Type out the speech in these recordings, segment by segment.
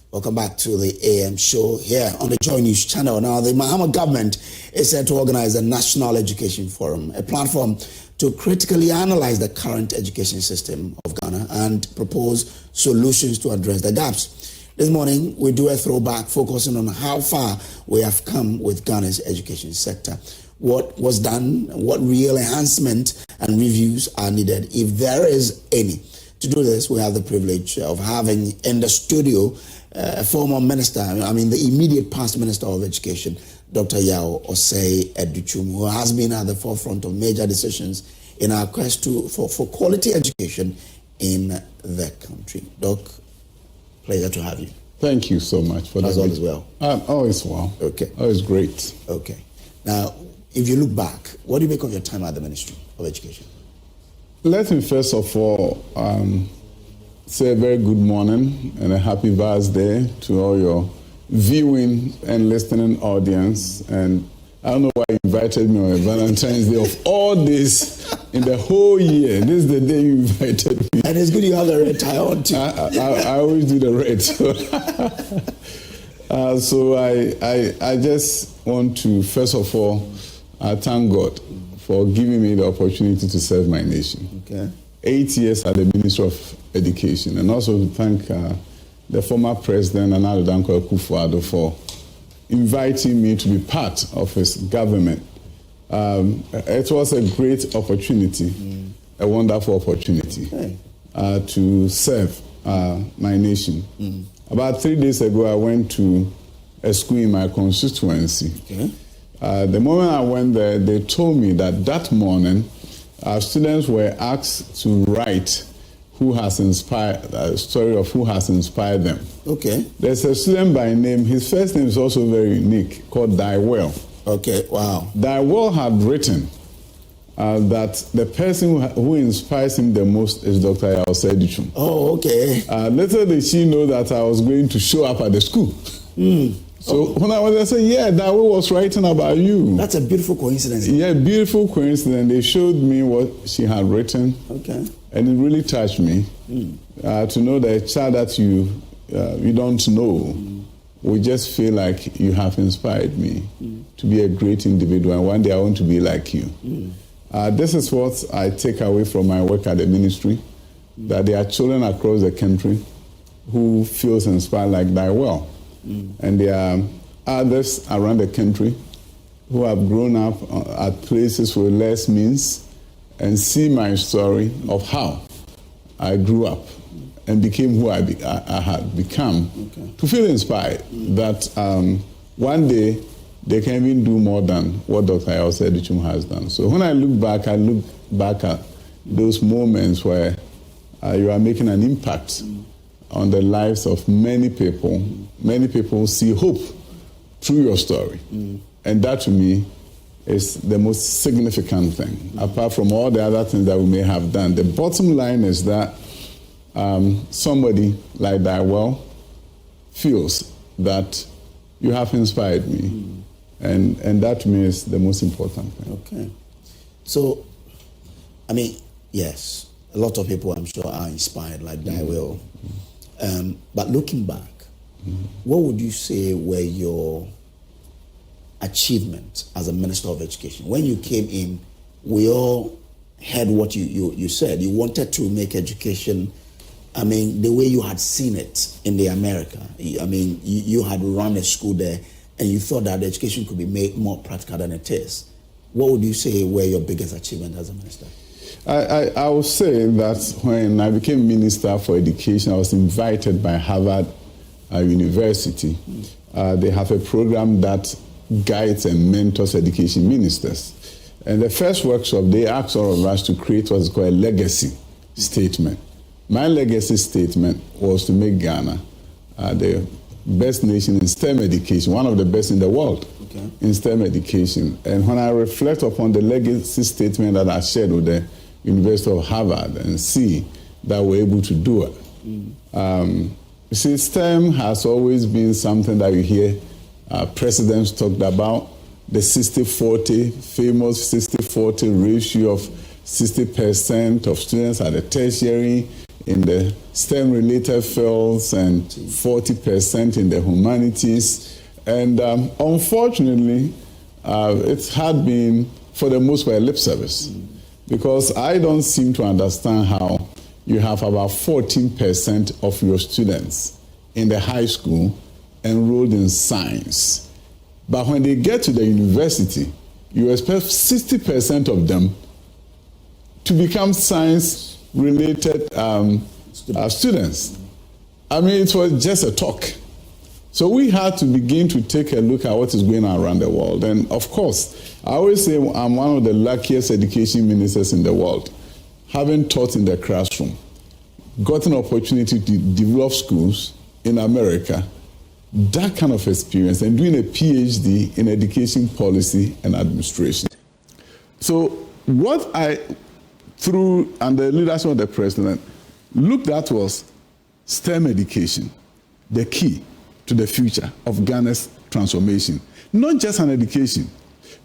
Welcome back to the AM show here on the Joy News channel. Now, the Mahama government is set to organize a National Education Forum, a platform to critically analyze the current education system of Ghana and propose solutions to address the gaps. This morning, we do a throwback focusing on how far we have come with Ghana's education sector, what was done, what real enhancement and reviews are needed, if there is any. To do this, we have the privilege of having in the studio a former minister, the immediate past Minister of Education, Dr. Yaw Adutwum, who has been at the forefront of major decisions in our quest for quality education in the country. Doc, pleasure to have you. Thank you so much for that. As always well. Always well. Okay. Always great. Okay. Now, if you look back, what do you make of your time at the Ministry of Education? Let me first of all say a very good morning and a happy birthday to all your viewing and listening audience. And I don't know why you invited me on Valentine's Day of all this in the whole year. This is the day you invited me. And it's good you have the red tie on too. I always do the red. So I just want to first of all thank God for giving me the opportunity to serve my nation. Okay. 8 years at the Ministry of Education, and also to thank the former President, Nana Addo Akufo-Addo, for inviting me to be part of his government. It was a great opportunity, a wonderful opportunity to serve my nation. About 3 days ago, I went to a school in my constituency. Okay. The moment I went there, they told me that morning, our students were asked to write who has inspired, a story of who has inspired them. Okay. There's a student by name, his first name is also very unique, called Daiwell. Okay, wow. Daiwell had written that the person who inspires him the most is Dr. Yaw Adutwum. Oh, okay. Little did she know that I was going to show up at the school. So when I was there, I said, yeah, Daiwell was writing about you. That's a beautiful coincidence. Yeah, beautiful coincidence. They showed me what she had written. Okay. And it really touched me to know that a child that you don't know will just feel like you have inspired me to be a great individual, and one day I want to be like you. This is what I take away from my work at the ministry, that there are children across the country who feels inspired like Daiwell. And there are others around the country who have grown up at places with less means and see my story of how I grew up and became who I had become, to feel inspired that one day they can even do more than what Dr. Yaw Adutwum has done. So when I look back at those moments where you are making an impact on the lives of many people. Many people see hope through your story. And that to me is the most significant thing, apart from all the other things that we may have done. The bottom line is that somebody like Daiwell feels that you have inspired me. And that to me is the most important thing. Okay. So, yes, a lot of people I'm sure are inspired like Daiwell. But looking back, what would you say were your achievements as a Minister of Education? When you came in, we all heard what you said. You wanted to make education, the way you had seen it in the America. You had run a school there, and you thought that education could be made more practical than it is. What would you say were your biggest achievements as a minister? I would say that when I became Minister for Education, I was invited by Harvard University. They have a program that guides and mentors education ministers. And the first workshop, they asked all of us to create what's called a legacy statement. My legacy statement was to make Ghana the best nation in STEM education, one of the best in the world in STEM education. And when I reflect upon the legacy statement that I shared with the University of Harvard and see that we're able to do it. You see, STEM has always been something that you hear presidents talked about, the 60-40, famous 60-40 ratio of 60% of students at the tertiary in the STEM-related fields and 40% in the humanities. And unfortunately, it had been, for the most part, lip service. Because I don't seem to understand how you have about 14% of your students in the high school enrolled in science. But when they get to the university, you expect 60% of them to become science-related students. I mean, it was just a talk. So we had to begin to take a look at what is going on around the world. And of course, I always say I'm one of the luckiest education ministers in the world, having taught in the classroom, got an opportunity to develop schools in America, that kind of experience, and doing a PhD in education policy and administration. So what I, through under the leadership of the president, looked at was STEM education, the key to the future of Ghana's transformation. Not just an education,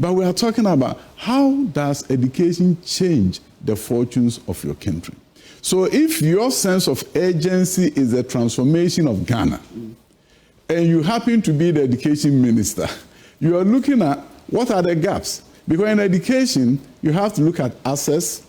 but we are talking about how does education change the fortunes of your country. So if your sense of urgency is the transformation of Ghana, and you happen to be the education minister, you are looking at what are the gaps. Because in education, you have to look at access,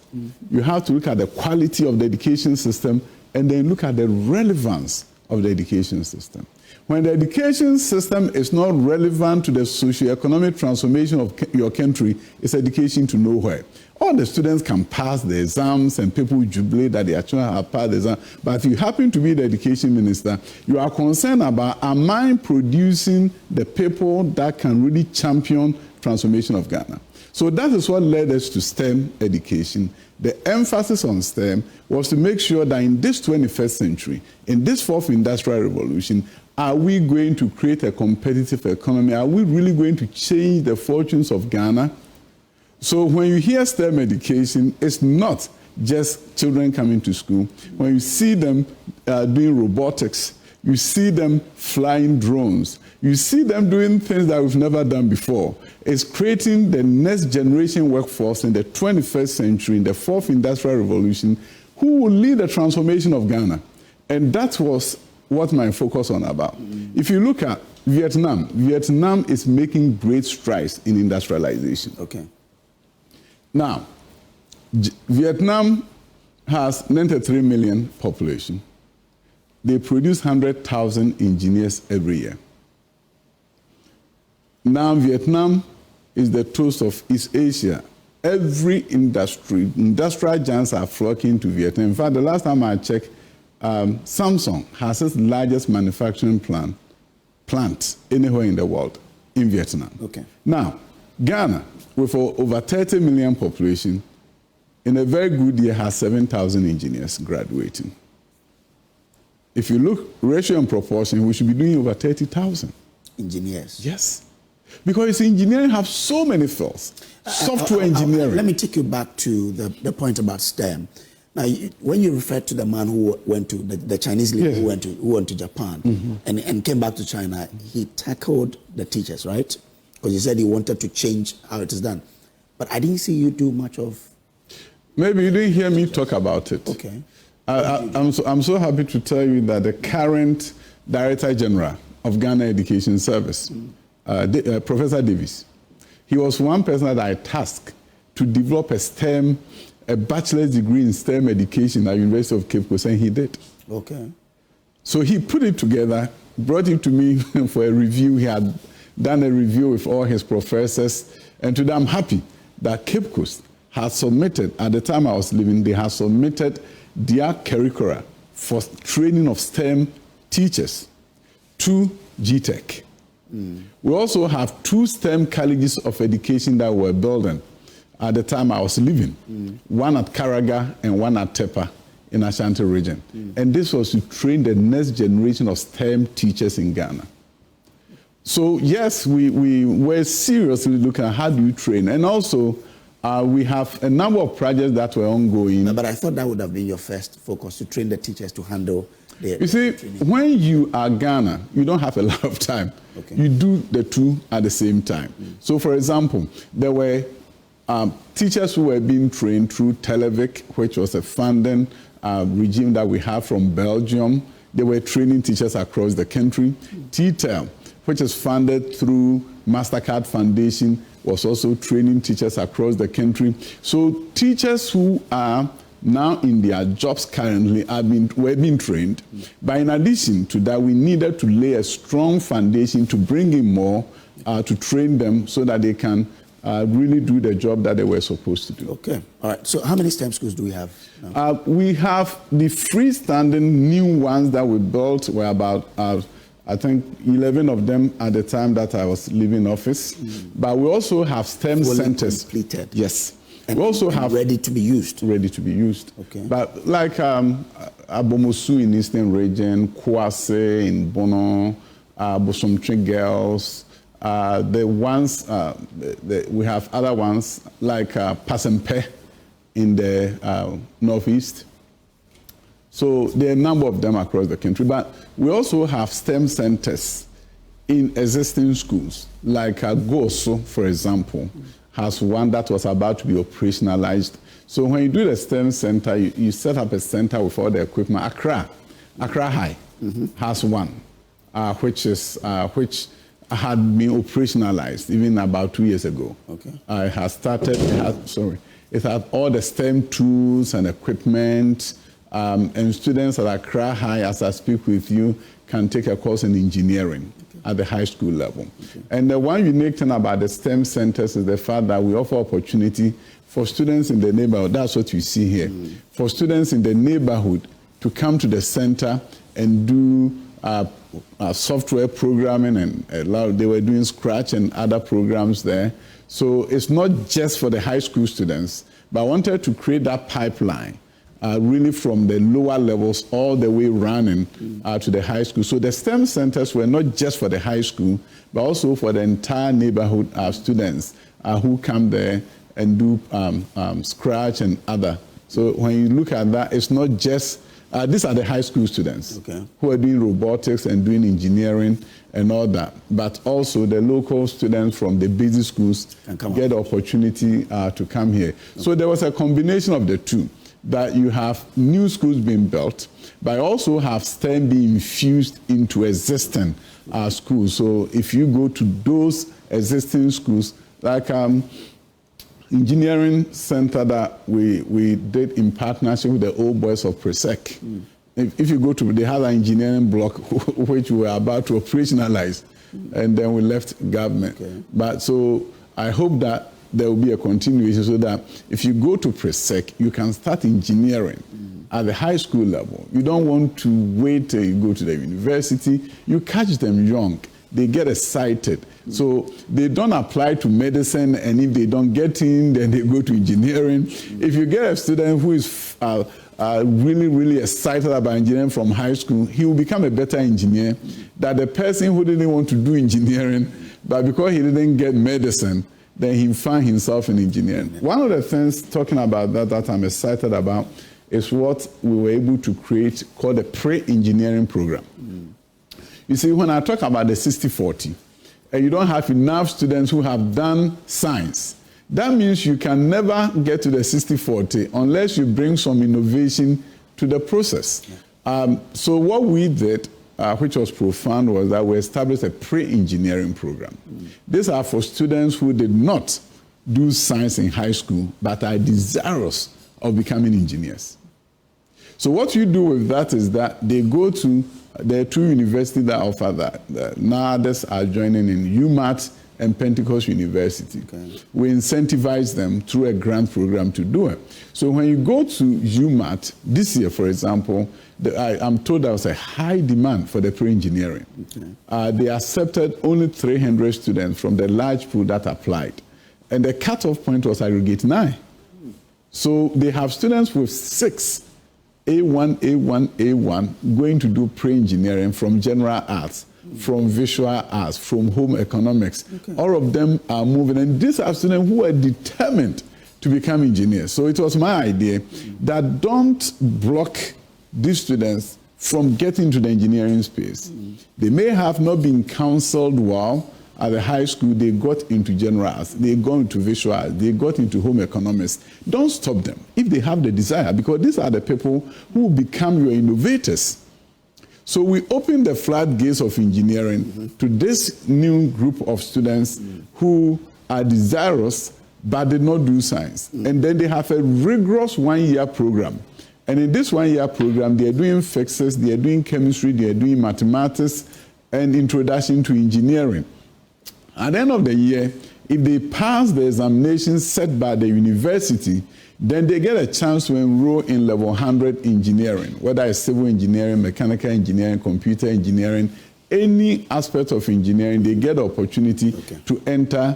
you have to look at the quality of the education system, and then look at the relevance of the education system. When the education system is not relevant to the socio-economic transformation of your country, it's education to nowhere. All the students can pass the exams and people jubilate that their children have passed the exam. But if you happen to be the education minister, you are concerned about, am I producing the people that can really champion transformation of Ghana? So that is what led us to STEM education. The emphasis on STEM was to make sure that in this 21st century, in this fourth industrial revolution, are we going to create a competitive economy? Are we really going to change the fortunes of Ghana? So when you hear STEM education, it's not just children coming to school. When you see them doing robotics, you see them flying drones, you see them doing things that we've never done before. It's creating the next generation workforce in the 21st century, in the fourth industrial revolution, who will lead the transformation of Ghana. And that was what my focus on about. If you look at Vietnam, Vietnam is making great strides in industrialization. Okay. Now, Vietnam has 93 million population. They produce 100,000 engineers every year. Now, Vietnam is the toast of East Asia. Every industrial giants are flocking to Vietnam. In fact, the last time I checked, Samsung has its largest manufacturing plant anywhere in the world, in Vietnam. Okay. Now, Ghana, with over 30 million population, in a very good year has 7,000 engineers graduating. If you look ratio and proportion, we should be doing over 30,000. Engineers? Yes. Because engineering have so many fields. Software engineering. Let me take you back to the point about STEM. Now, when you refer to the man who went to, the Chinese leader who went to Japan and came back to China, he tackled the teachers, right? Because he said he wanted to change how it is done. But I didn't see you do much of... Maybe you didn't hear me talk about it. Okay. I'm so happy to tell you that the current Director General of Ghana Education Service, Professor Davis, he was one person that I tasked to develop a bachelor's degree in STEM education at University of Cape Coast, and he did. Okay. So he put it together, brought it to me for a review. He had done a review with all his professors, and today I'm happy that Cape Coast has submitted, at the time I was leaving, they have submitted their curricula for training of STEM teachers to GTech. We also have 2 STEM colleges of education that we're building at the time I was leaving, one at Karaga and one at Tepa in Ashanti region. And this was to train the next generation of STEM teachers in Ghana. So yes, we were seriously looking at how do you train. And also, we have a number of projects that were ongoing. No, but I thought that would have been your first focus, to train the teachers to handle the You see, training. when you are Ghana, you don't have a lot of time. Okay. You do the two at the same time. So for example, there were teachers who were being trained through Televic, which was a funding regime that we have from Belgium. They were training teachers across the country. TTEL, which is funded through MasterCard Foundation, was also training teachers across the country. So teachers who are now in their jobs currently were being trained. But in addition to that, we needed to lay a strong foundation to bring in more, to train them so that they can really do the job that they were supposed to do. Okay. All right. So how many STEM schools do we have now? We have the freestanding new ones that we built were about, I think, 11 of them at the time that I was leaving office. But we also have STEM Fully centers. completed. Yes. And, we also have ready to be used. Ready to be used. Okay. But like Abomosu in Eastern Region, Kwase in Bono, Bosomtwe Girls, the ones, we have other ones like Pasempe in the Northeast. So there are a number of them across the country. But we also have STEM centers in existing schools, like Goso, for example, has one that was about to be operationalized. So when you do the STEM center, you set up a center with all the equipment. Accra High has one, which had been operationalized even about 2 years ago. Okay. It has started, it had all the STEM tools and equipment, and students at Accra High, as I speak with you, can take a course in engineering at the high school level. Okay. And the one unique thing about the STEM centers is the fact that we offer opportunity for students in the neighborhood. That's what you see here. For students in the neighborhood to come to the center and do software programming, and they were doing Scratch and other programs there. So it's not just for the high school students, but I wanted to create that pipeline really from the lower levels all the way running to the high school. So the STEM centers were not just for the high school, but also for the entire neighborhood students who come there and do Scratch and other. So when you look at that, it's not just, these are the high school students who are doing robotics and doing engineering and all that, but also the local students from the busy schools get the opportunity to come here. Okay. So there was a combination of the two, that you have new schools being built, but also have STEM being infused into existing schools. So if you go to those existing schools, like engineering center that we did in partnership with the old boys of Presec. If you go to, they have an engineering block which we were about to operationalize, and then we left government. Okay. But so I hope that there will be a continuation so that if you go to Presec, you can start engineering at the high school level. You don't want to wait till you go to the university. You catch them young. They get excited. So they don't apply to medicine, and if they don't get in, then they go to engineering. If you get a student who is really, really excited about engineering from high school, he will become a better engineer than the person who didn't want to do engineering, but because he didn't get medicine, then he found himself in engineering. One of the things talking about that I'm excited about is what we were able to create called a pre-engineering program. You see, when I talk about the 60-40, and you don't have enough students who have done science, that means you can never get to the 60-40 unless you bring some innovation to the process. So what we did, which was profound, was that we established a pre-engineering program. These are for students who did not do science in high school, but are desirous of becoming engineers. So what you do with that is that they go to, there are two universities that offer that. Now others are joining in UMatt and Pentecost University. Okay. We incentivize them through a grant program to do it. So when you go to UMatt, this year, for example, I'm told there was a high demand for the pre-engineering. Okay. They accepted only 300 students from the large pool that applied. And the cutoff point was aggregate 9. So they have students with 6 A1, A1, A1 going to do pre-engineering from general arts, from visual arts, from home economics. Okay. All of them are moving, and these are students who are determined to become engineers. So it was my idea that don't block these students from getting to the engineering space. They may have not been counseled well at the high school, they got into general arts, they got into visual arts, they got into home economics. Don't stop them if they have the desire, because these are the people who become your innovators. So we open the floodgates of engineering to this new group of students who are desirous but did not do science. And then they have a rigorous one-year program. And in this one-year program, they are doing physics, they are doing chemistry, they are doing mathematics, and introduction to engineering. At the end of the year, if they pass the examinations set by the university, then they get a chance to enroll in level 100 engineering, whether it's civil engineering, mechanical engineering, computer engineering, any aspect of engineering, they get the opportunity to enter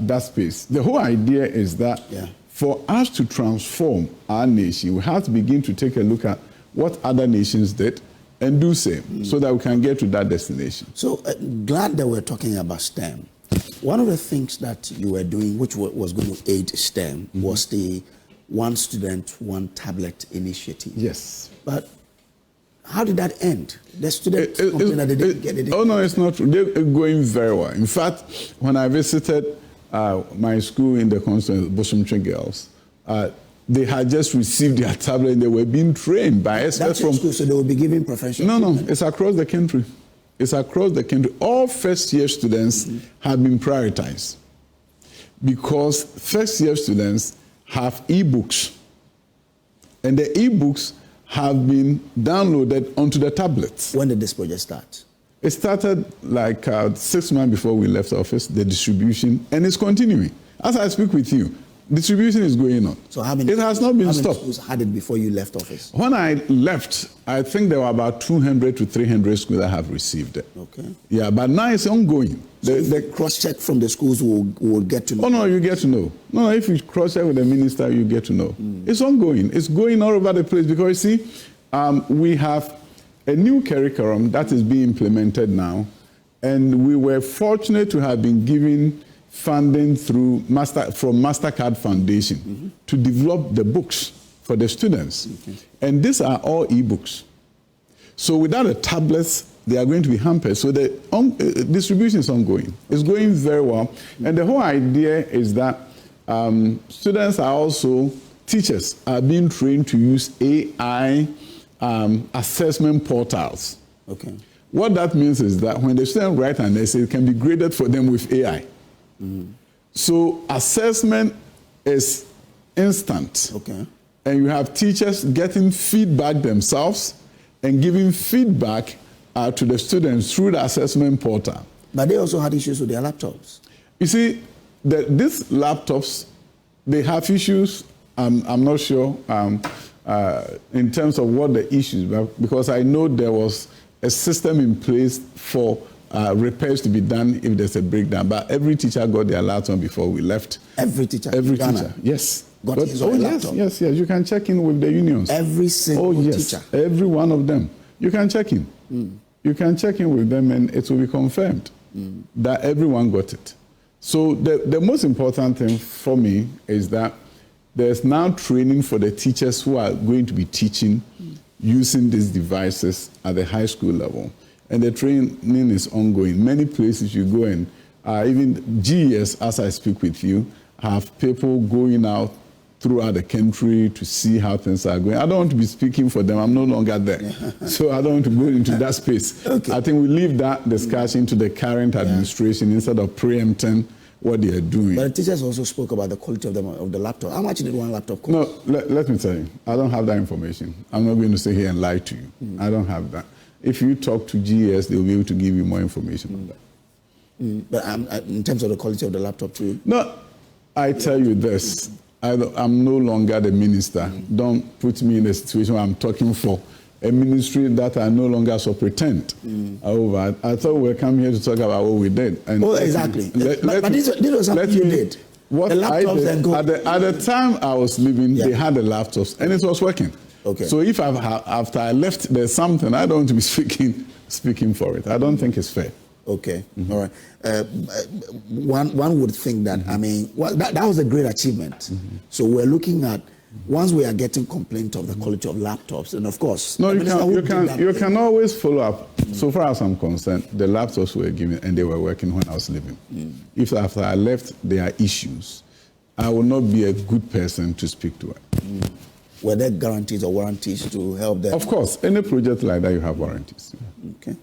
that space. The whole idea is that for us to transform our nation, we have to begin to take a look at what other nations did and do same so that we can get to that destination. So glad that we're talking about STEM. One of the things that you were doing, which was going to aid STEM, was the One Student, One Tablet initiative. Yes. But how did that end? The students complained that they didn't get it. Oh, no, it's not true. They're going very well. In fact, when I visited my school in the constituency, Bosomtwe Girls, they had just received their tablet and they were being trained by experts from school, so they will be giving professional. No, it's across the country. It's across the country. All first-year students have been prioritized because first-year students have e-books, and the e-books have been downloaded onto the tablets. When did this project start? It started like 6 months before we left office, the distribution, and it's continuing. As I speak with you, distribution is going on. So how many? It has not been stopped. How many schools had it before you left office? When I left, I think there were about 200 to 300 schools that have received it. Okay. Yeah, but now it's ongoing. So the cross-check from the schools will get to know? Oh, no, you get to know. No, if you cross-check with the minister, you get to know. It's ongoing. It's going all over the place because, you see, we have a new curriculum that is being implemented now, and we were fortunate to have been given funding from MasterCard Foundation to develop the books for the students. And these are all e-books. So without the tablets, they are going to be hampered. So the distribution is ongoing. It's going very well. And the whole idea is that students are also, teachers are being trained to use AI assessment portals. Okay. What that means is that when the student writes an essay, it can be graded for them with AI. So assessment is instant. Okay. And you have teachers getting feedback themselves and giving feedback to the students through the assessment portal. But they also had issues with their laptops. You see, these laptops, they have issues. I'm not sure in terms of what the issues were, because I know there was a system in place for repairs to be done if there's a breakdown. But every teacher got their laptop before we left. Every teacher? Every teacher, yes. Got his own laptop? Yes. You can check in with the unions. Every single teacher? Every one of them. You can check in. You can check in with them and it will be confirmed that everyone got it. So the most important thing for me is that there's now training for the teachers who are going to be teaching using these devices at the high school level. And the training is ongoing. Many places you go in, even GES, as I speak with you, have people going out throughout the country to see how things are going. I don't want to be speaking for them. I'm no longer there. So I don't want to go into that space. Okay. I think we leave that discussion to the current administration instead of preempting what they are doing. But the teachers also spoke about the quality of the laptop. How much did one laptop cost? No, let me tell you. I don't have that information. I'm not going to sit here and lie to you. I don't have that. If you talk to GES, they'll be able to give you more information on that. But in terms of the quality of the laptop too? No, I tell you this. I'm no longer the minister. Don't put me in a situation where I'm talking for a ministry that I no longer so pretend over. I thought we were coming here to talk about what we did. And exactly. But this was something you did. What I did, at the time I was leaving, they had the laptops, and it was working. Okay. So if after I left, there's something, I don't want to be speaking for it. I don't think it's fair. Okay. All right. One would think that, I mean, that was a great achievement. So we're looking at once we are getting complaint of the quality of laptops, and of course, no, you can always follow up. So far as I'm concerned, the laptops were given and they were working when I was leaving. If after I left there are issues, I will not be a good person to speak to it. Were there guarantees or warranties to help them? Of course, any project like that, you have warranties. Okay.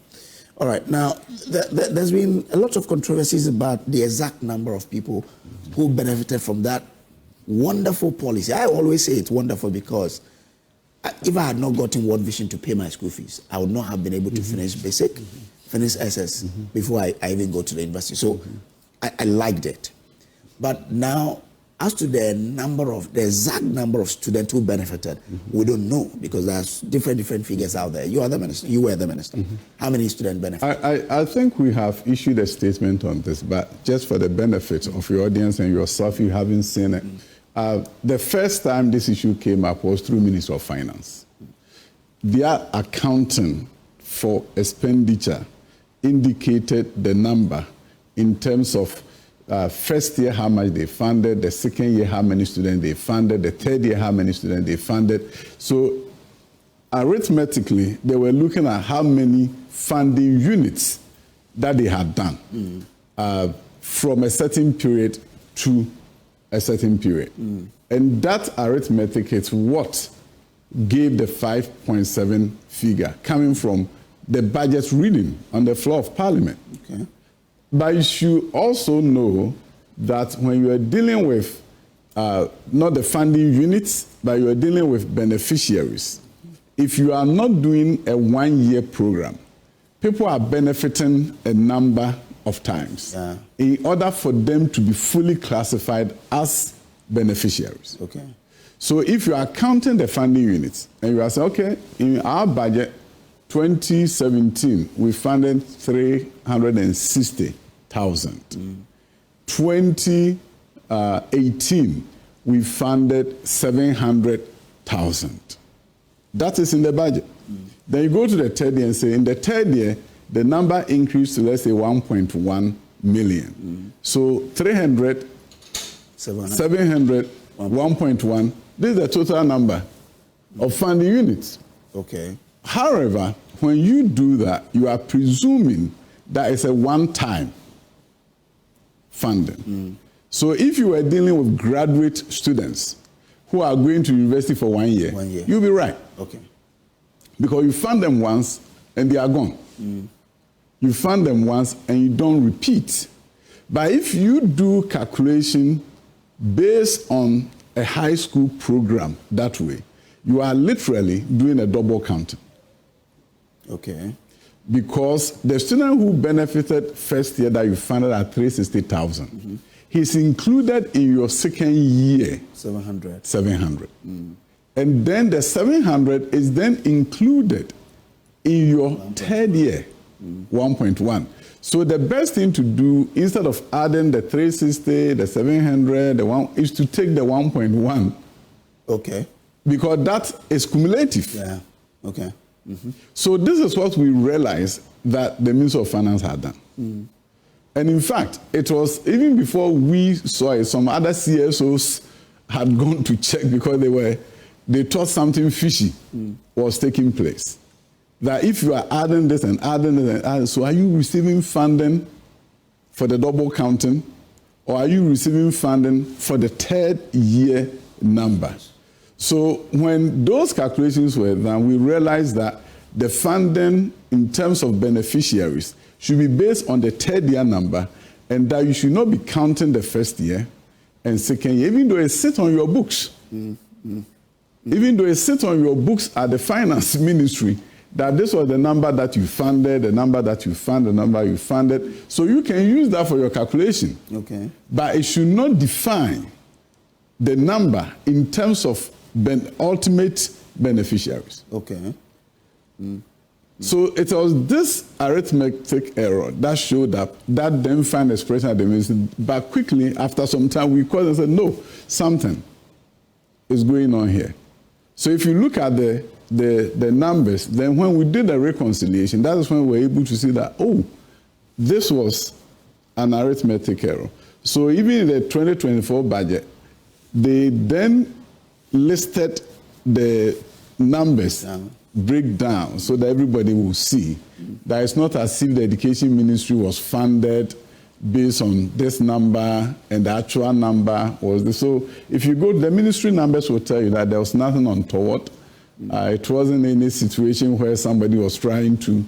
All right. Now, there's been a lot of controversies about the exact number of people who benefited from that wonderful policy. I always say it's wonderful because if I had not gotten World Vision to pay my school fees, I would not have been able to finish basic, finish SS before I even go to the university. So I liked it. But now, as to the exact number of students who benefited, we don't know because there's different figures out there. You are the minister. You were the minister. How many students benefited? I think we have issued a statement on this, but just for the benefit of your audience and yourself, you haven't seen it. The first time this issue came up was through Ministry of Finance. Their accounting for expenditure indicated the number in terms of first year how much they funded, the second year how many students they funded, the third year how many students they funded. So arithmetically, they were looking at how many funding units that they had done from a certain period to a certain period. And that arithmetic is what gave the 5.7 figure coming from the budget reading on the floor of Parliament. Okay. But you should also know that when you are dealing with not the funding units, but you are dealing with beneficiaries, if you are not doing a one-year program, people are benefiting a number of times in order for them to be fully classified as beneficiaries. Okay. So if you are counting the funding units and you are saying, okay, in our budget, 2017, we funded 360,000. 2018, we funded 700,000. That is in the budget. Then you go to the third year and say, in the third year, the number increased to, let's say, 1.1 million. So 300, 700, 1.1, this is the total number of funding units. Okay. However, when you do that, you are presuming that it's a one-time funding. So if you are dealing with graduate students who are going to university for 1 year, you'll be right. Okay. Because you fund them once and they are gone. You fund them once and you don't repeat. But if you do calculation based on a high school program that way, you are literally doing a double counting. Okay. Because the student who benefited first year that you funded at 360,000, he's included in your second year. 700. 700. And then the 700 is then included in your third year, 1.1. So the best thing to do, instead of adding the 360, the 700, the one, is to take the 1.1. Okay. Because that is cumulative. Yeah. Okay. So this is what we realized that the Ministry of Finance had done. And in fact, it was even before we saw it, some other CSOs had gone to check because they thought something fishy was taking place. That if you are adding this and adding this and adding, so are you receiving funding for the double counting, or are you receiving funding for the third year number? So when those calculations were done, we realized that the funding in terms of beneficiaries should be based on the third year number, and that you should not be counting the first year and second year, even though it sits on your books. Even though it sits on your books at the finance ministry, that this was the number that you funded, the number that you funded, the number you funded. So you can use that for your calculation. Okay. But it should not define the number in terms of ultimate beneficiaries. Okay. So it was this arithmetic error that showed up that then found expression at the ministry. But quickly, after some time, we called and said, no, something is going on here. So if you look at the numbers, then when we did the reconciliation, that is when we were able to see that, oh, this was an arithmetic error. So even in the 2024 budget, they then listed the numbers breakdown so that everybody will see that it's not as if the education ministry was funded based on this number and the actual number was this. So if you go, the ministry numbers will tell you that there was nothing untoward. It wasn't any situation where somebody was trying to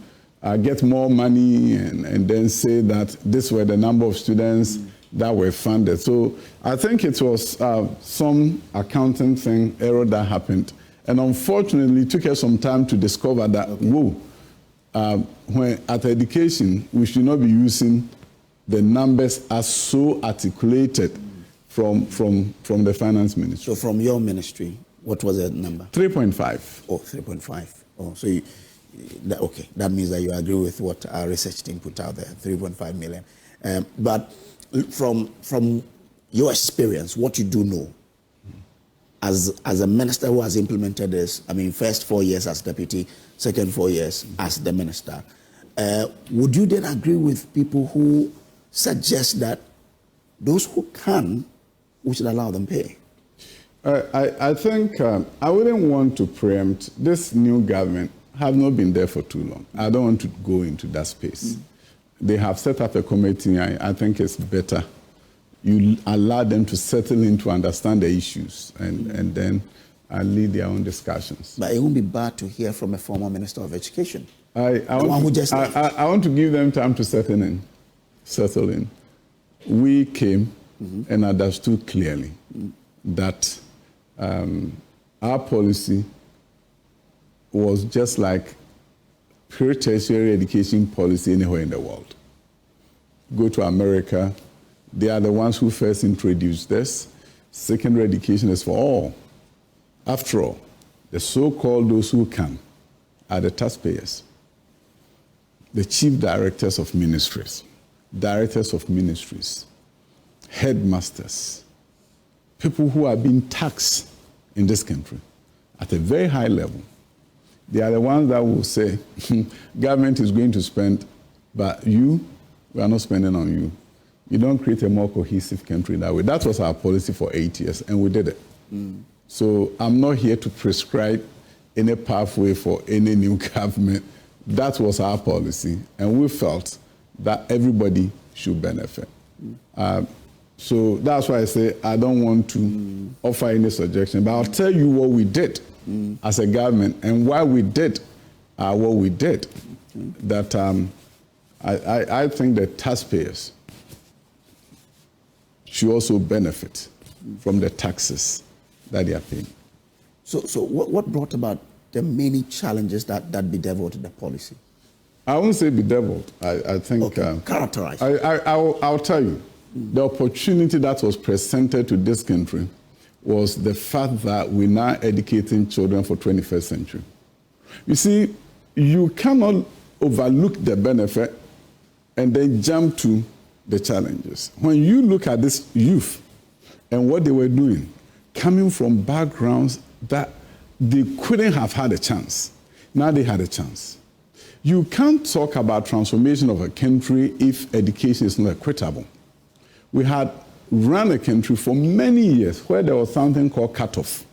get more money and then say that this were the number of students that were funded. So I think it was some accounting thing, error that happened. And unfortunately, it took us some time to discover that, when at education, we should not be using the numbers as so articulated from the finance ministry. So from your ministry, what was the number? 3.5. Oh, 3.5. Oh, so okay, that means that you agree with what our research team put out there, 3.5 million. But from your experience, what you do know, as a minister who has implemented this, I mean, first 4 years as deputy, second 4 years as the minister, would you then agree with people who suggest that those who can, we should allow them pay? I think I wouldn't want to preempt. This new government have not been there for too long. I don't want to go into that space. They have set up a committee. I think it's better you allow them to settle in to understand the issues and then lead their own discussions. But it won't be bad to hear from a former Minister of Education. I want to give them time to settle in. We came and understood clearly that our policy was just like pre-tertiary education policy anywhere in the world. Go to America, they are the ones who first introduced this. Secondary education is for all. After all, the so-called those who can are the taxpayers, the chief directors of ministries, headmasters, people who are being taxed in this country at a very high level. They are the ones that will say, government is going to spend, but we are not spending on you. You don't create a more cohesive country that way. That was our policy for 8 years, and we did it. So I'm not here to prescribe any pathway for any new government. That was our policy, and we felt that everybody should benefit. So that's why I say I don't want to offer any suggestion, but I'll tell you what we did as a government and why we did what we did. That I think that taxpayers should also benefit from the taxes that they are paying. So what brought about the many challenges that bedeviled the policy? I won't say bedeviled. I think... characterized. I'll tell you. The opportunity that was presented to this country was the fact that we're now educating children for 21st century. You see, you cannot overlook the benefit and then jump to the challenges. When you look at this youth and what they were doing, coming from backgrounds that they couldn't have had a chance, now they had a chance. You can't talk about transformation of a country if education is not equitable. We had run a country for many years where there was something called cutoff.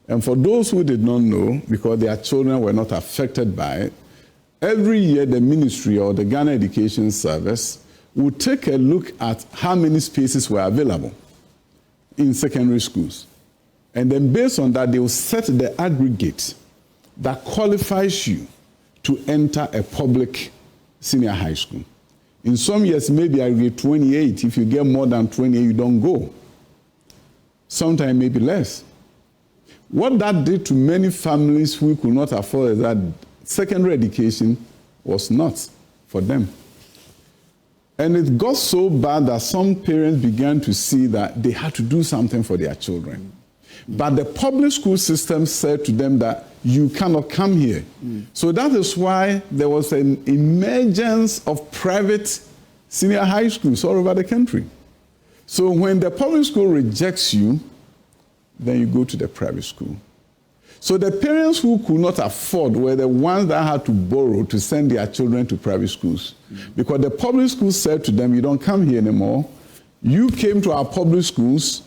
And for those who did not know, because their children were not affected by it, every year the ministry or the Ghana Education Service would take a look at how many spaces were available in secondary schools. And then based on that, they will set the aggregate that qualifies you to enter a public senior high school. In some years, maybe I get 28. If you get more than 28, you don't go. Sometimes maybe less. What that did to many families who could not afford is that secondary education was not for them. And it got so bad that some parents began to see that they had to do something for their children. But the public school system said to them that you cannot come here. So that is why there was an emergence of private senior high schools all over the country. So when the public school rejects you, then you go to the private school. So the parents who could not afford were the ones that had to borrow to send their children to private schools. Because the public school said to them, you don't come here anymore. You came to our public schools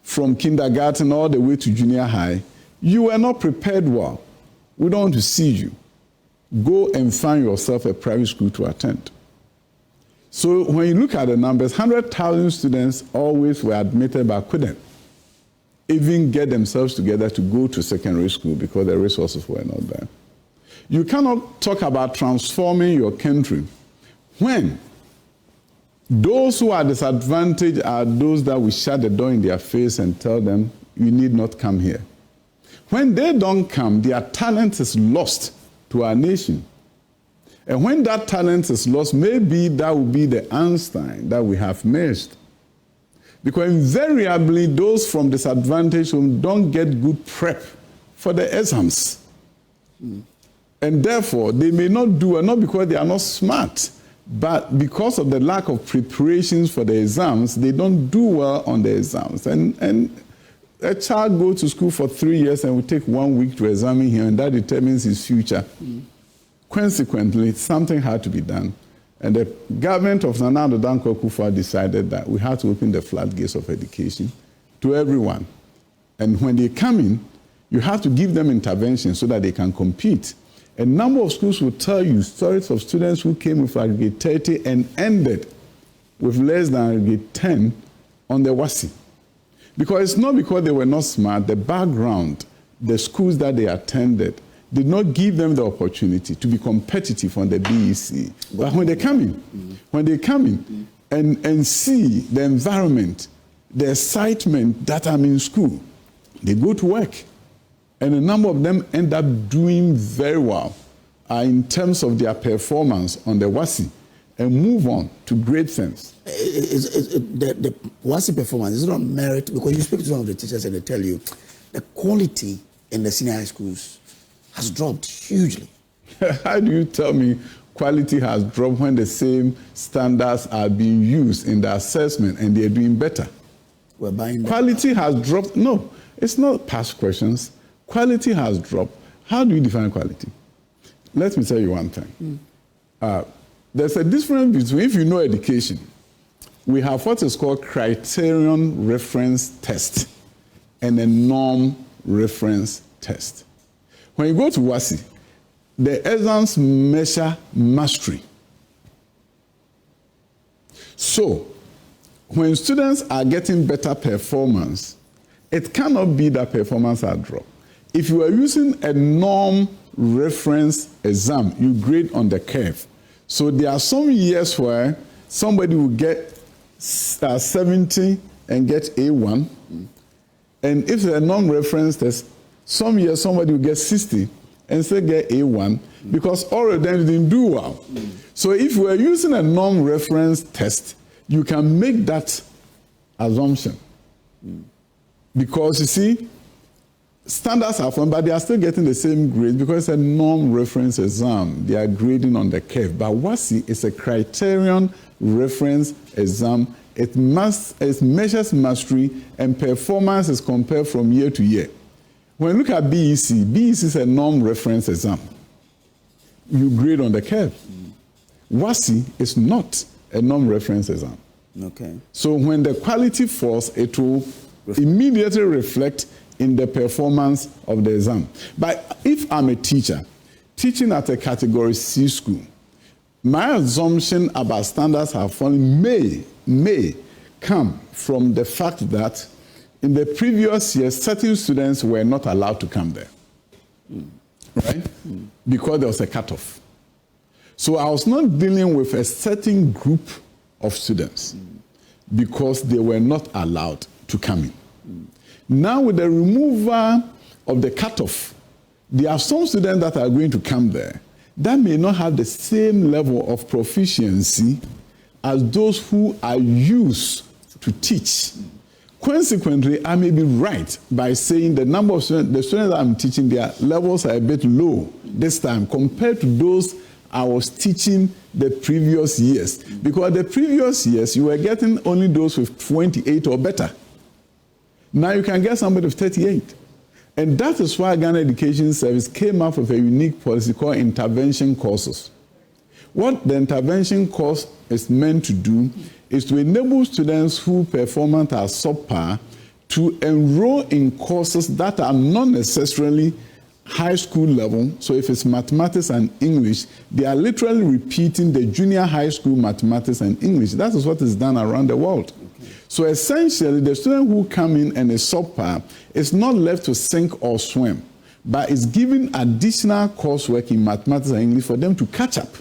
from kindergarten all the way to junior high, you were not prepared well. We don't want to see you. Go and find yourself a private school to attend. So when you look at the numbers, 100,000 students always were admitted but couldn't even get themselves together to go to secondary school because the resources were not there. You cannot talk about transforming your country when those who are disadvantaged are those that we shut the door in their face and tell them, you need not come here. When they don't come, their talent is lost to our nation. And when that talent is lost, maybe that will be the Einstein that we have missed. Because invariably, those from disadvantaged homes don't get good prep for the exams. And therefore, they may not do well, not because they are not smart, but because of the lack of preparations for the exams, they don't do well on the exams. And a child goes to school for 3 years and will take 1 week to examine him, and that determines his future. Consequently, something had to be done. And the government of Nana Addo Dankwa Akufo decided that we had to open the floodgates of education to everyone. And when they come in, you have to give them intervention so that they can compete. A number of schools will tell you stories of students who came with aggregate 30 and ended with less than aggregate 10 on the WASI. Because it's not because they were not smart, the background, the schools that they attended, did not give them the opportunity to be competitive on the BEC. But when they come in, and see the environment, the excitement that I'm in school, they go to work. And a number of them end up doing very well in terms of their performance on the WASI and move on to great things. The WASI performance is not merit, because you speak to some of the teachers and they tell you the quality in the senior high schools has dropped hugely. How do you tell me quality has dropped when the same standards are being used in the assessment and they're doing better? We're buying quality has dropped. No, it's not past questions. Quality has dropped. How do you define quality? Let me tell you one thing. There's a difference between, if you know education, we have what is called criterion reference test and a norm reference test. When you go to WASI, the exams measure mastery. So, when students are getting better performance, it cannot be that performance has dropped. If you are using a norm reference exam, you grade on the curve. So there are some years where somebody will get 70 and get A1. And if it's a non-reference test, some years somebody will get 60 and still get A1 because all of them didn't do well. So if we are using a non-reference test, you can make that assumption. Because you see, standards are fun, but they are still getting the same grade because it's a non-reference exam. They are grading on the curve. But WASI is a criterion reference exam. It measures mastery, and performance is compared from year to year. When you look at BEC, BEC is a non-reference exam. You grade on the curve. WASI is not a non-reference exam. Okay. So when the quality falls, it will immediately reflect in the performance of the exam. But if I'm a teacher, teaching at a category C school, my assumption about standards have fallen may come from the fact that in the previous year, certain students were not allowed to come there, right? Because there was a cutoff. So I was not dealing with a certain group of students because they were not allowed to come in. Now with the removal of the cutoff, there are some students that are going to come there that may not have the same level of proficiency as those who are used to teach. Consequently, I may be right by saying the number of students, the students that I'm teaching, their levels are a bit low this time compared to those I was teaching the previous years. Because the previous years, you were getting only those with 28 or better. Now you can get somebody with 38. And that is why Ghana Education Service came up with a unique policy called intervention courses. What the intervention course is meant to do is to enable students whose performance are subpar to enroll in courses that are not necessarily high school level. So if it's mathematics and English, they are literally repeating the junior high school mathematics and English. That is what is done around the world. Okay. So essentially, the student who come in and is subpar is not left to sink or swim, but is given additional coursework in mathematics and English for them to catch up.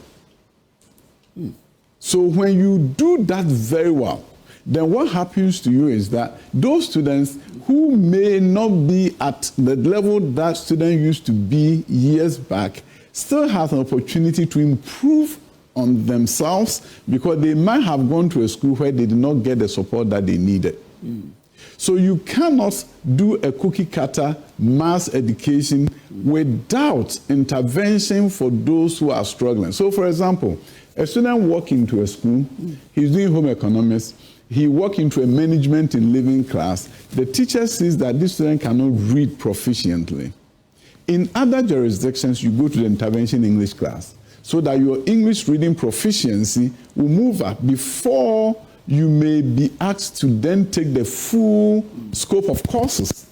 So when you do that very well, then what happens to you is that those students who may not be at the level that student used to be years back still have an opportunity to improve on themselves because they might have gone to a school where they did not get the support that they needed. So you cannot do a cookie cutter mass education without intervention for those who are struggling. So for example, a student walks into a school, he's doing home economics, he walks into a management in living class, the teacher sees that this student cannot read proficiently. In other jurisdictions, you go to the intervention English class so that your English reading proficiency will move up before you may be asked to then take the full scope of courses.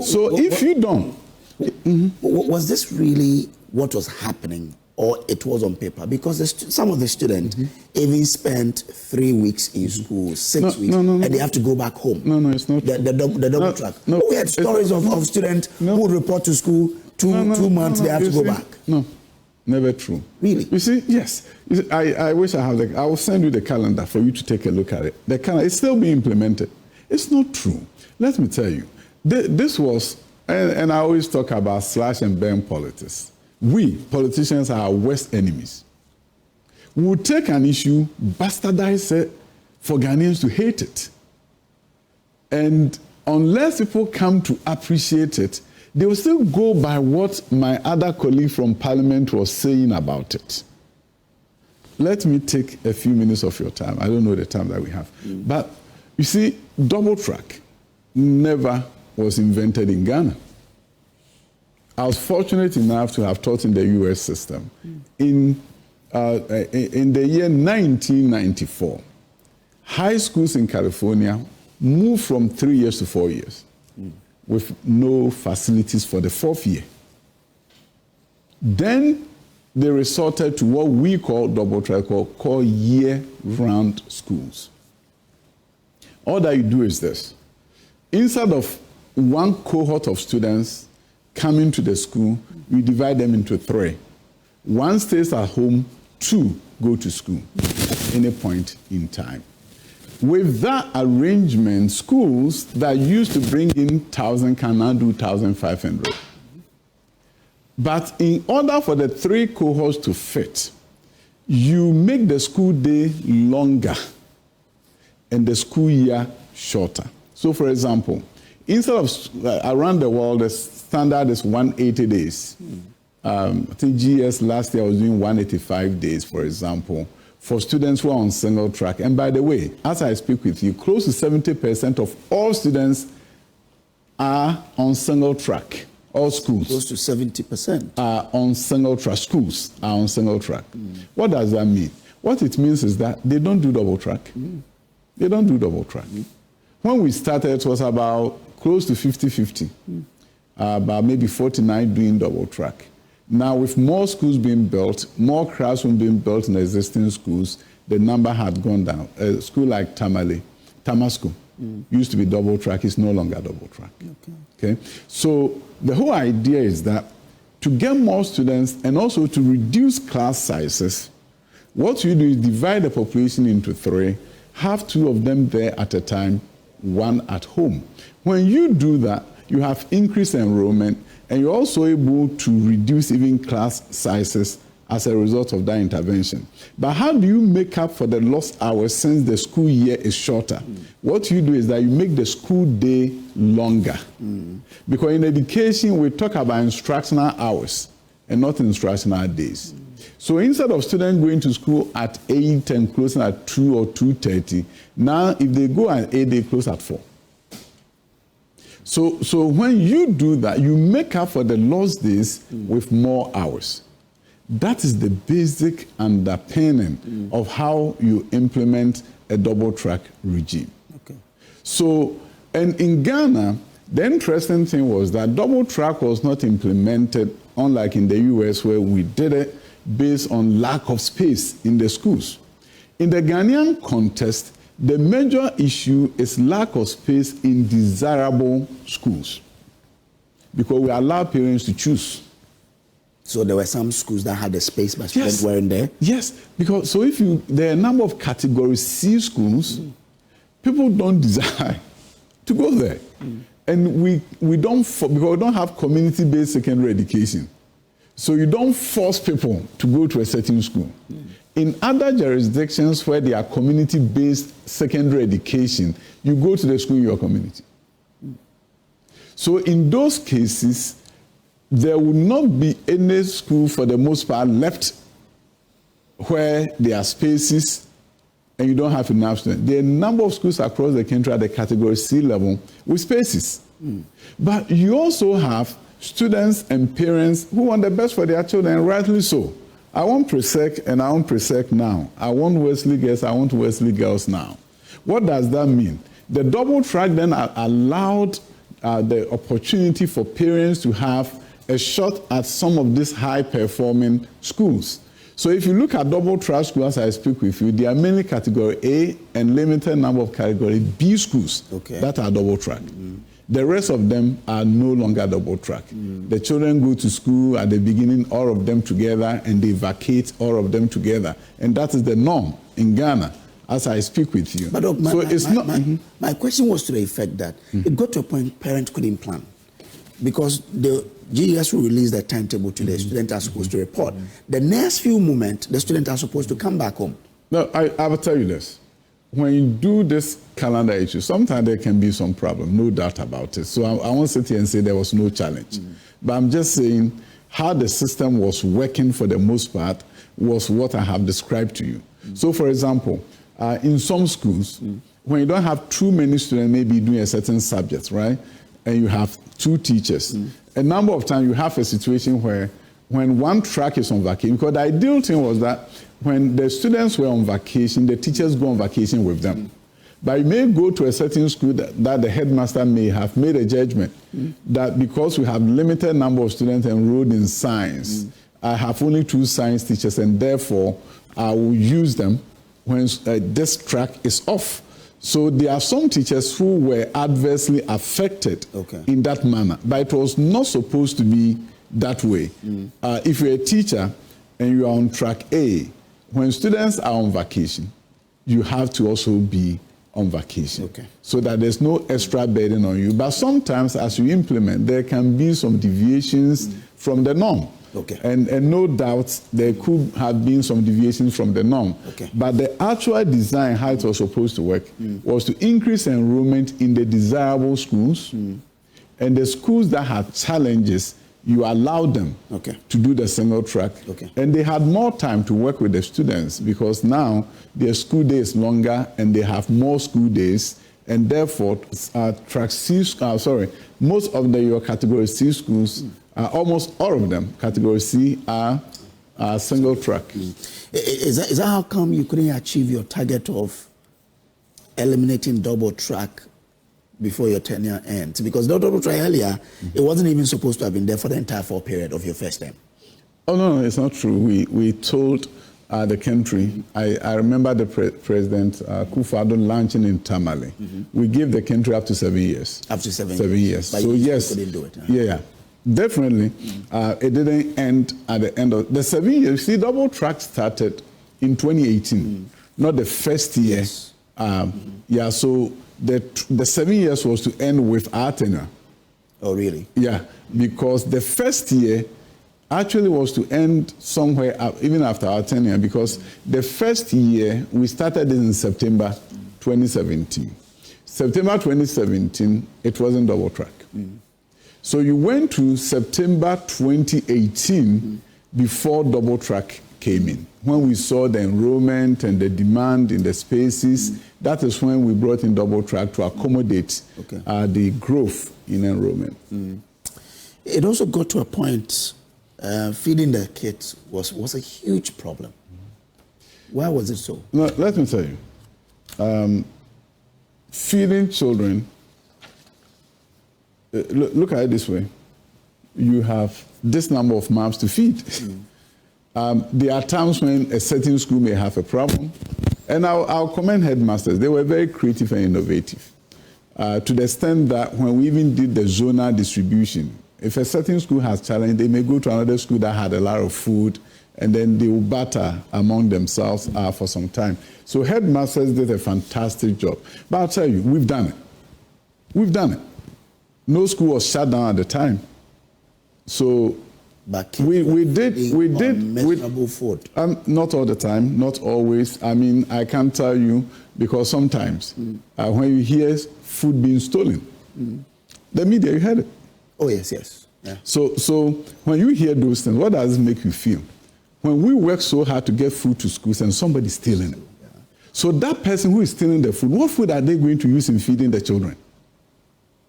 So if you don't... Was this really what was happening, or it was on paper? Because some of the students even spent 3 weeks in school, 6 weeks, and they have to go back home. No, it's not. The double track. We had stories of students who would report to school two months, they have to go back. No, never true. Really? You see, yes. You see, I wish I have I will send you the calendar for you to take a look at it. The calendar is still being implemented. It's not true. Let me tell you, this was, and I always talk about slash and burn politics. We, politicians, are our worst enemies. We will take an issue, bastardize it for Ghanaians to hate it. And unless people come to appreciate it, they will still go by what my other colleague from Parliament was saying about it. Let me take a few minutes of your time. I don't know the time that we have. But you see, double track never was invented in Ghana. I was fortunate enough to have taught in the US system. In the year 1994, high schools in California moved from 3 years to 4 years with no facilities for the 4th year. Then they resorted to what we call double track, called year-round schools. All that you do is this. Instead of one cohort of students coming to the school, we divide them into 3. 1 stays at home, 2 go to school at any point in time. With that arrangement, schools that used to bring in 1,000 can now do 1,500. But in order for the 3 cohorts to fit, you make the school day longer and the school year shorter. So for example, instead of around the world, the standard is 180 days. I think GS last year was doing 185 days, for example, for students who are on single track. And by the way, as I speak with you, close to 70% of all students are on single track. All schools. Close to 70%. Are on single track. Schools are on single track. What does that mean? What it means is that they don't do double track. They don't do double track. When we started, it was about close to 50-50. About maybe 49 doing double track. Now, with more schools being built, more classrooms being built in existing schools, the number had gone down. A school like Tamasco, used to be double track, is no longer double track. Okay? So the whole idea is that to get more students and also to reduce class sizes, what you do is divide the population into 3, have 2 of them there at a time, 1 at home. When you do that, you have increased enrollment, and you're also able to reduce even class sizes as a result of that intervention. But how do you make up for the lost hours since the school year is shorter? What you do is that you make the school day longer. Because in education, we talk about instructional hours and not instructional days. So instead of students going to school at 8 and closing at 2 or 2:30, now if they go at 8, they close at 4. So when you do that, you make up for the lost days with more hours. That is the basic underpinning of how you implement a double track regime. Okay. So And in Ghana, the interesting thing was that double track was not implemented, unlike in the US where we did it based on lack of space in the schools. In the Ghanaian context, the major issue is lack of space in desirable schools because we allow parents to choose. So there were some schools that had the space, but students weren't there? Yes, because so if there are a number of category C schools, people don't desire to go there. And we don't, because we don't have community-based secondary education. So you don't force people to go to a certain school. In other jurisdictions where there are community-based secondary education, you go to the school in your community. So in those cases, there will not be any school for the most part left where there are spaces and you don't have enough students. There are a number of schools across the country at the category C level with spaces. But you also have students and parents who want the best for their children, and rightly so. I want Presec and I want Presec now. I want Wesley girls, I want Wesley girls now. What does that mean? The double track then allowed the opportunity for parents to have a shot at some of these high-performing schools. So if you look at double track schools as I speak with you, there are many category A and limited number of category B schools that are double track. The rest of them are no longer double track. The children go to school at the beginning, all of them together, and they vacate all of them together. And that is the norm in Ghana as I speak with you. But look, my question was to the effect that it got to a point parents couldn't plan. Because the GES will release the timetable to the students are supposed to report. The next few moments, the students are supposed to come back home. No, I will tell you this. When you do this calendar issue, sometimes there can be some problem, no doubt about it. So I won't sit here and say there was no challenge. But I'm just saying how the system was working for the most part was what I have described to you. So for example, in some schools, when you don't have too many students maybe doing a certain subject, right? And you have two teachers. A number of times you have a situation where when one track is on vacation, because the ideal thing was that when the students were on vacation, the teachers go on vacation with them. But you may go to a certain school that the headmaster may have made a judgment that because we have limited number of students enrolled in science, I have only 2 science teachers, and therefore I will use them when this track is off. So there are some teachers who were adversely affected in that manner, but it was not supposed to be that way. If you're a teacher and you are on track A, when students are on vacation, you have to also be on vacation so that there's no extra burden on you. But sometimes as you implement, there can be some deviations from the norm. And no doubt there could have been some deviations from the norm. But the actual design, how it was supposed to work, was to increase enrollment in the desirable schools. And the schools that had challenges, you allowed them to do the single track. And they had more time to work with the students because now their school day is longer and they have more school days. And therefore, track C, most of your category C schools, almost all of them, category C, are single track. Is that how come you couldn't achieve your target of eliminating double track before your tenure ends? Because the double track earlier, it wasn't even supposed to have been there for the entire 4 period of your first term. Oh, no, it's not true. We told the country, I remember the President Kufuor launching in Tamale. We gave the country up to 7 years. Up to 7 years. But so yes, couldn't do it. Yeah. Definitely, it didn't end at the end of the 7 years. See, double track started in 2018, not the first year. Yeah, so the 7 years was to end with our tenure. Oh, really? Yeah, because the first year actually was to end somewhere even after our tenure, because the first year we started in September 2017. September 2017, it wasn't double track. So you went to September 2018 before double track came in. When we saw the enrollment and the demand in the spaces, that is when we brought in double track to accommodate the growth in enrollment. It also got to a point, feeding the kids was a huge problem. Why was it so? No, let me tell you. Feeding children look at it this way. You have this number of mouths to feed. There are times when a certain school may have a problem. And I'll commend headmasters. They were very creative and innovative. To the extent that when we even did the zonal distribution, if a certain school has challenge, they may go to another school that had a lot of food, and then they will barter among themselves for some time. So headmasters did a fantastic job. But I'll tell you, we've done it. We've done it. No school was shut down at the time. So we did food. Not all the time, not always. I mean, I can't tell you because sometimes when you hear food being stolen, the media, you heard it. Oh yes, yes. Yeah. So when you hear those things, what does it make you feel? When we work so hard to get food to schools and somebody's stealing it. Yeah. So that person who is stealing the food, what food are they going to use in feeding the children?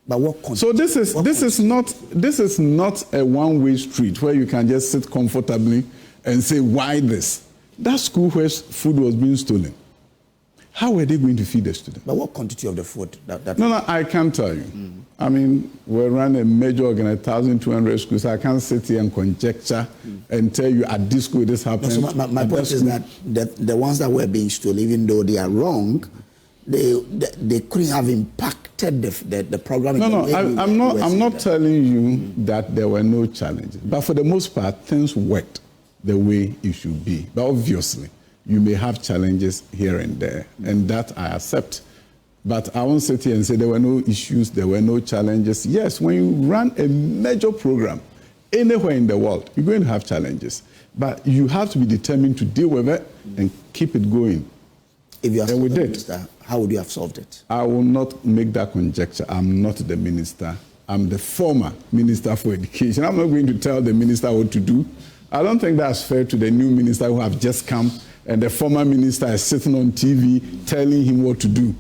But what so this is not a one-way street where you can just sit comfortably and say, why this? That school where food was being stolen, how were they going to feed the students? But what quantity of the food? No, I can't tell you. I mean, we run a major organization, 1,200 schools. I can't sit here and conjecture and tell you at this school this happened. No, so my point is that the ones that were being stolen, even though they are wrong, they couldn't have impacted the program. No, I'm not telling you that there were no challenges. But for the most part, things worked the way it should be. But obviously, you may have challenges here and there, and that I accept. But I won't sit here and say there were no issues, there were no challenges. Yes, when you run a major program anywhere in the world, you're going to have challenges. But you have to be determined to deal with it and keep it going. If you are and we did. Minister, how would you have solved it? I will not make that conjecture. I'm not the minister. I'm the former Minister for Education. I'm not going to tell the minister what to do. I don't think that's fair to the new minister who have just come and the former minister is sitting on TV telling him what to do.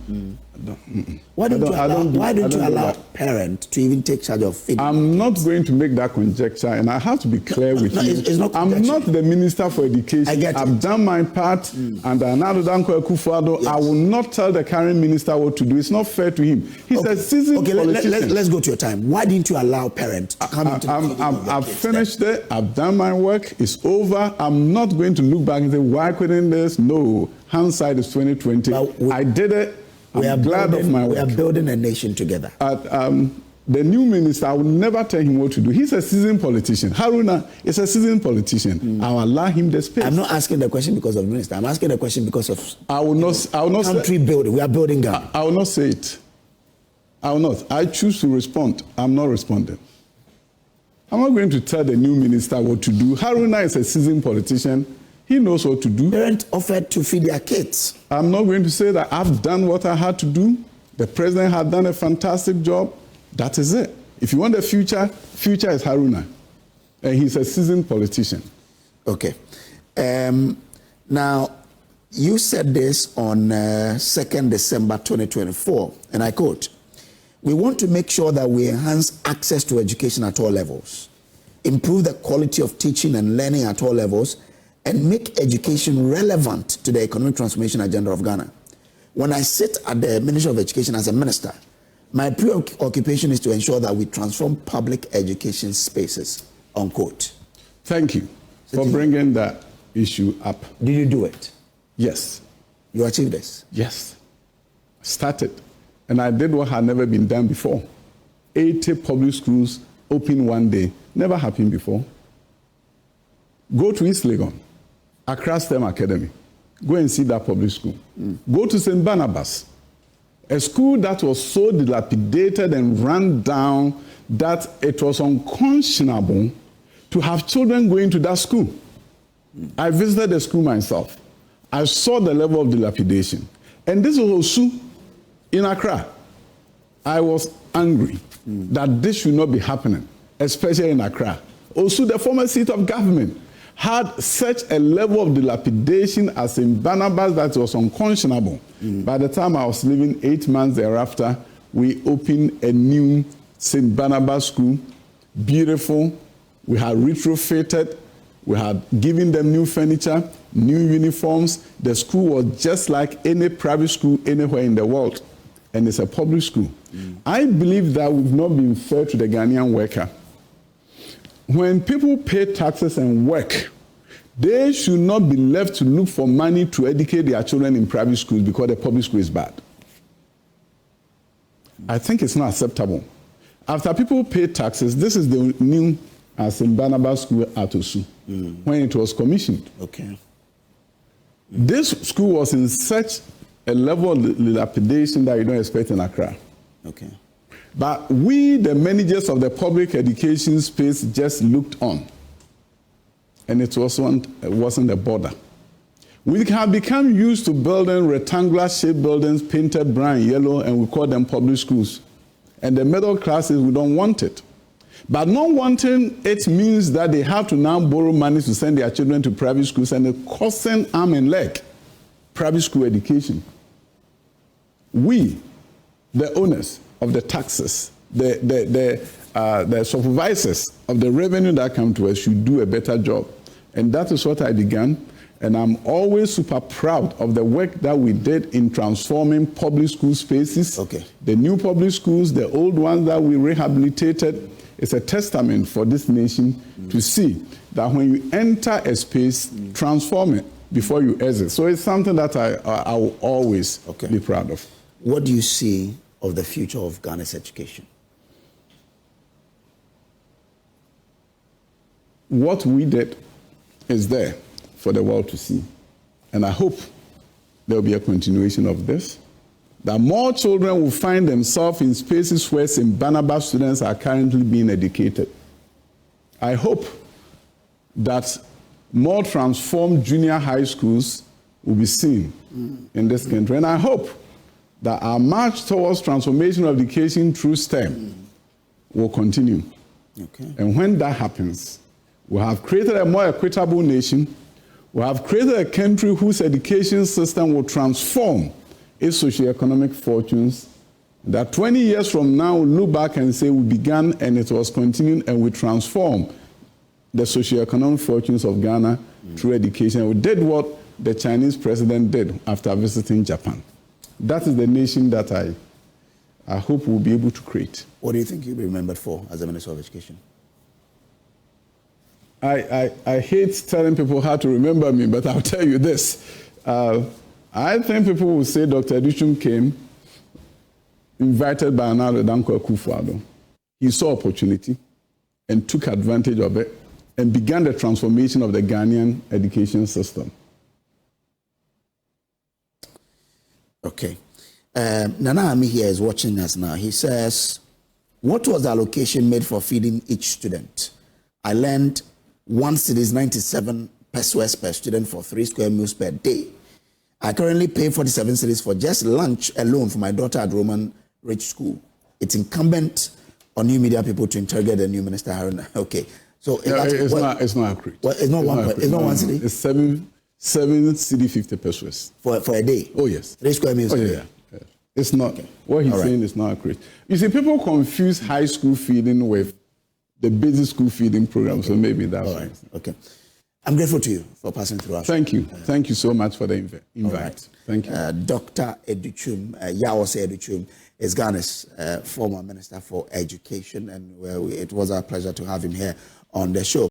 Why don't you allow parents to even take charge of feeding? I'm not going to make that conjecture, and I have to be clear with you. It's not I'm not the Minister for Education. I get it. I've done my part, and Anado Danko Akufo-Addo, I will not tell the current minister what to do. It's not fair to him. He's a seasoned politician. Let's go to your time. Why didn't you allow parents to come into the feeding of I've finished it. I've done my work. It's over. I'm not going to look back and say, why couldn't this? No. Hindsight is 2020. I did it. I'm glad of my work. We are building a nation together. The new minister, I will never tell him what to do. He's a seasoned politician. Haruna is a seasoned politician. I will allow him the space. I'm not asking the question because of the minister. I'm asking the question because of country building. We are building Ghana. I will not say it. I will not. I choose to respond. I'm not responding. I'm not going to tell the new minister what to do. Haruna is a seasoned politician. He knows what to do. Parents offered to feed their kids. I'm not going to say that I've done what I had to do. The president had done a fantastic job. That is it. If you want the future, future is Haruna. And he's a seasoned politician. Okay. Now, you said this on 2nd December 2024, and I quote, "We want to make sure that we enhance access to education at all levels, improve the quality of teaching and learning at all levels, and make education relevant to the economic transformation agenda of Ghana. When I sit at the Ministry of Education as a minister, my preoccupation is to ensure that we transform public education spaces," unquote. Thank you for bringing that issue up. Did you do it? Yes. You achieved this? Yes. Started. And I did what had never been done before. 80 public schools open one day. Never happened before. Go to East Legon, Accra STEM Academy. Go and see that public school. Go to St. Barnabas, a school that was so dilapidated and run down that it was unconscionable to have children going to that school. I visited the school myself. I saw the level of dilapidation. And this was Osu in Accra. I was angry that this should not be happening, especially in Accra. Osu, the former seat of government, had such a level of dilapidation as in Barnabas that was unconscionable. By the time I was leaving, 8 months thereafter, we opened a new St. Barnabas school, beautiful. We had retrofitted. We had given them new furniture, new uniforms. The school was just like any private school anywhere in the world. and it's a public school. I believe that we've not been fair to the Ghanaian worker. When people pay taxes and work, they should not be left to look for money to educate their children in private schools because the public school is bad. I think it's not acceptable. After people pay taxes, this is the new Barnabas School at Osu, when it was commissioned. Okay. This school was in such a level of dilapidation that you don't expect in Accra. Okay. But we, the managers of the public education space, just looked on. And it wasn't a border. We have become used to building rectangular shaped buildings painted brown, yellow, and we call them public schools. And the middle classes, we don't want it. But not wanting it means that they have to now borrow money to send their children to private schools, and it costs them arm and leg private school education. We, the owners of the taxes, the supervisors of the revenue that come to us, should do a better job. And that is what I began. And I'm always super proud of the work that we did in transforming public school spaces. Okay. The new public schools, the old ones that we rehabilitated. It's a testament for this nation to see that when you enter a space, transform it before you exit. So it's something that I will always be proud of. What do you see of the future of Ghana's education? What we did is there for the world to see. And I hope there will be a continuation of this, that more children will find themselves in spaces where St. Barnabas students are currently being educated. I hope that more transformed junior high schools will be seen in this country. And I hope that our march towards transformation of education through STEM will continue. Okay. And when that happens, we have created a more equitable nation. We have created a country whose education system will transform its socioeconomic fortunes, that 20 years from now we'll look back and say we began and it was continuing, and we transform the socioeconomic fortunes of Ghana through education. We did what the Chinese president did after visiting Japan. That is the nation that I hope we'll be able to create. What do you think you'll be remembered for as a Minister of Education? I hate telling people how to remember me, but I'll tell you this. I think people will say Dr. Adutwum came invited by another Danko Akufo-Addo. He saw opportunity and took advantage of it and began the transformation of the Ghanaian education system. Okay. Nana Ami here is watching us now. He says, what was the allocation made for feeding each student? I learned 1 cedi 97 pesos per student for 3 square meals per day. I currently pay 47 cedis for just lunch alone for my daughter at Roman Rich School. It's incumbent on new media people to interrogate the new minister, Haruna. Okay. So it's not accurate. Well, it's not 1 cedi? It's 7 cedi 50 pesos. For a day? Oh, yes. 3 square meals a day? Yeah. It's not. Okay. What he's saying is not accurate. You see, people confuse high school feeding with the basic school feeding program, so maybe that's right. Okay. I'm grateful to you for passing through us. Thank you. Thank you so much for the invite. Right. Thank you. Dr. Adutwum, Yaw Adutwum, is Ghana's former Minister for Education, and it was our pleasure to have him here on the show.